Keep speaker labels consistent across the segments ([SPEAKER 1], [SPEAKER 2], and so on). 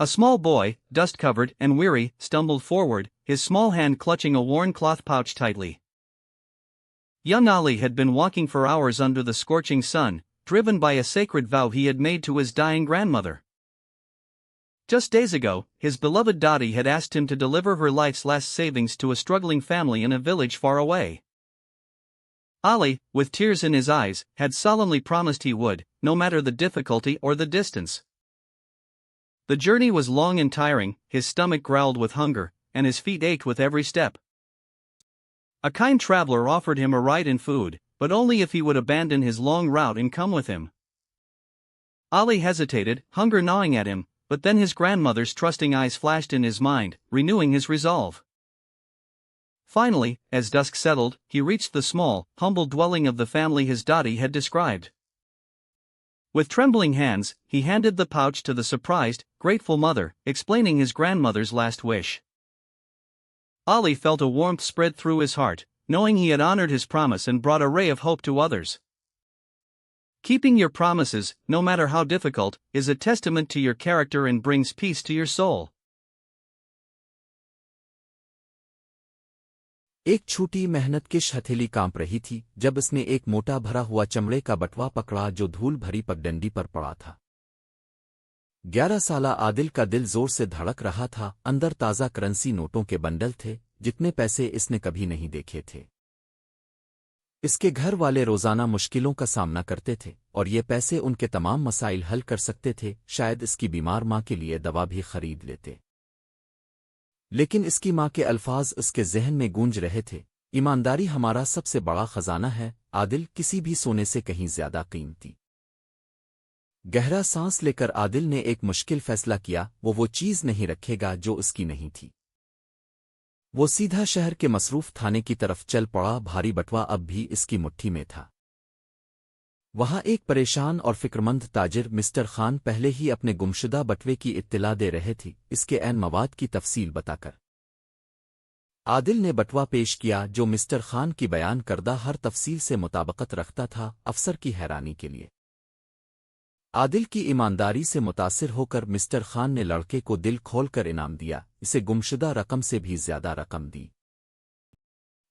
[SPEAKER 1] A small boy, dust-covered and weary, stumbled forward, his small hand clutching a worn cloth pouch tightly. Young Ali had been walking for hours under the scorching sun, driven by a sacred vow he had made to his dying grandmother. Just days ago, his beloved Dadi had asked him to deliver her life's last savings to a struggling family in a village far away. Ali, with tears in his eyes, had solemnly promised he would, no matter the difficulty or the distance. The journey was long and tiring, his stomach growled with hunger, and his feet ached with every step. A kind traveler offered him a ride and food, but only if he would abandon his long route and come with him. Ali hesitated, hunger gnawing at him, but then his grandmother's trusting eyes flashed in his mind, renewing his resolve. Finally, as dusk settled, he reached the small, humble dwelling of the family his Dadi had described. With trembling hands, he handed the pouch to the surprised, grateful mother, explaining his grandmother's last wish. Ali felt a warmth spread through his heart, knowing he had honored his promise and brought a ray of hope to others. Keeping your promises, no matter how difficult, is a testament to your character and brings peace to your soul.
[SPEAKER 2] एक छोटी मेहनतकश हथेली कांप रही थी जब उसने एक मोटा भरा हुआ चमड़े का बटवा पकड़ा जो धूल भरी पगडंडी पर पड़ा था। 11 साला आदिल का दिल जोर से धड़क रहा था। अंदर ताज़ा करेंसी नोटों के बंडल थे, जितने पैसे इसने कभी नहीं देखे थे। इसके घर वाले रोजाना मुश्किलों का सामना करते थे और ये पैसे उनके तमाम मसाइल हल कर सकते थे। शायद इसकी बीमार माँ के लिए दवा भी खरीद लेते। लेकिन इसकी माँ के अल्फाज उसके जहन में गूंज रहे थे, ईमानदारी हमारा सबसे बड़ा खजाना है, आदिल किसी भी सोने से कहीं ज्यादा कीमती। गहरा सांस लेकर आदिल ने एक मुश्किल फैसला किया, वो चीज नहीं रखेगा जो उसकी नहीं थी। वो सीधा शहर के मसरूफ थाने की तरफ चल पड़ा। भारी बटवा अब भी इसकी मुट्ठी में था। वहां एक परेशान और फिक्रमंद ताजिर मिस्टर खान पहले ही अपने गुमशुदा बटवे की इत्तिला दे रहे थे, इसके ऐन मवाद की तफसील बताकर। आदिल ने बटवा पेश किया जो मिस्टर खान की बयान करदा हर तफसील से मुताबकत रखता था, अफसर की हैरानी के लिए। आदिल की ईमानदारी से मुतासिर होकर मिस्टर खान ने लड़के को दिल खोलकर इनाम दिया, इसे गुमशुदा रकम से भी ज्यादा रकम दी।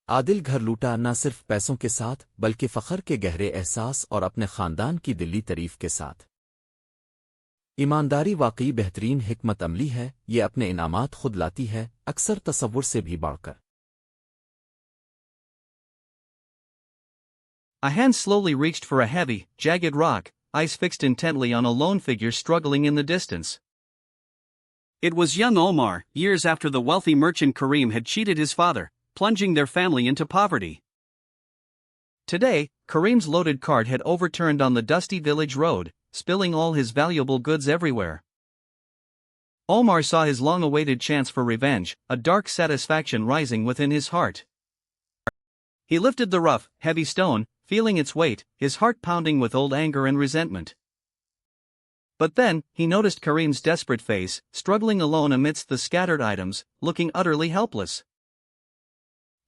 [SPEAKER 2] आदिल घर लूटा न सिर्फ पैसों के साथ बल्कि फ़ख्र के गहरे एहसास और अपने ख़ानदान की दिली तारीफ के साथ। ईमानदारी वाकई बेहतरीन हिकमत अमली है, ये अपने इनामात खुद लाती है, अक्सर तसव्वुर से भी बढ़कर।
[SPEAKER 1] A hand slowly reached for a heavy, jagged rock, eyes fixed intently on a lone figure struggling in the distance. It was young Omar, years after the wealthy merchant Karim had cheated his father, plunging their family into poverty. Today, Karim's loaded cart had overturned on the dusty village road, spilling all his valuable goods everywhere. Omar saw his long-awaited chance for revenge, a dark satisfaction rising within his heart. He lifted the rough, heavy stone, feeling its weight, his heart pounding with old anger and resentment. But then, he noticed Karim's desperate face, struggling alone amidst the scattered items, looking utterly helpless.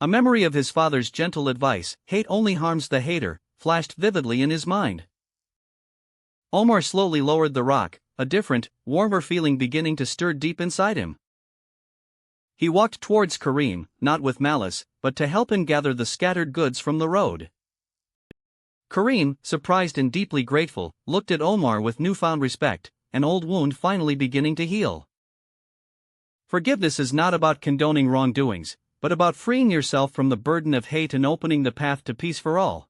[SPEAKER 1] A memory of his father's gentle advice, hate only harms the hater, flashed vividly in his mind. Omar slowly lowered the rock, a different, warmer feeling beginning to stir deep inside him. He walked towards Karim, not with malice, but to help him gather the scattered goods from the road. Karim, surprised and deeply grateful, looked at Omar with newfound respect, an old wound finally beginning to heal. Forgiveness is not about condoning wrongdoings, but about freeing yourself from the burden of hate and opening the path to peace for all.